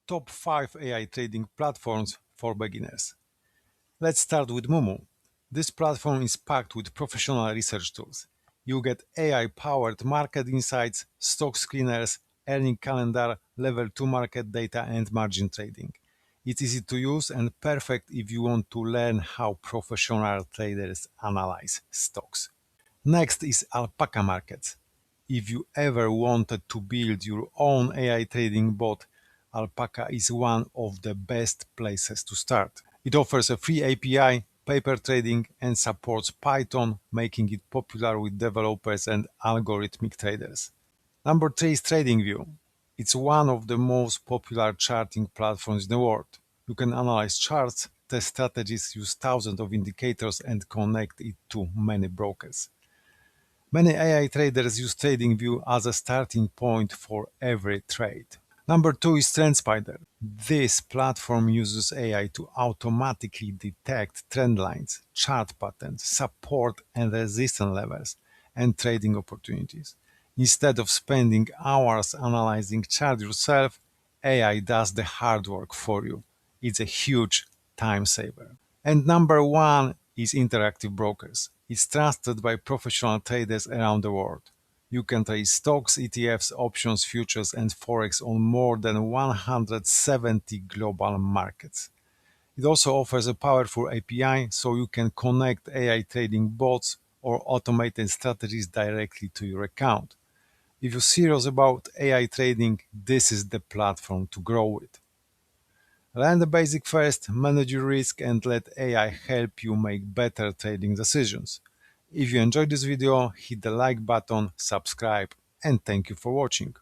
Top 5 AI trading platforms for beginners. Let's start with Mumu. This platform is packed with professional research tools. You get AI-powered market insights, stock screeners, earning calendar, level 2 market data, and margin trading. It's easy to use and perfect if you want to learn how professional traders analyze stocks. Next is Alpaca Markets. If you ever wanted to build your own AI trading bot, Alpaca is one of the best places to start. It offers a free API, paper trading, and supports Python, making it popular with developers and algorithmic traders. Number 3 is TradingView. It's one of the most popular charting platforms in the world. You can analyze charts, test strategies, use thousands of indicators, and connect it to many brokers. Many AI traders use TradingView as a starting point for every trade. Number 2 is TrendSpider. This platform uses AI to automatically detect trend lines, chart patterns, support and resistance levels, and trading opportunities. Instead of spending hours analyzing charts yourself, AI does the hard work for you. It's a huge time saver. And number 1 is Interactive Brokers. It's trusted by professional traders around the world. You can trade stocks, ETFs, options, futures, and forex on more than 170 global markets. It also offers a powerful API so you can connect AI trading bots or automated strategies directly to your account. If you're serious about AI trading, this is the platform to grow with. Learn the basic first, manage your risk, and let AI help you make better trading decisions. If you enjoyed this video, hit the like button, subscribe, and thank you for watching.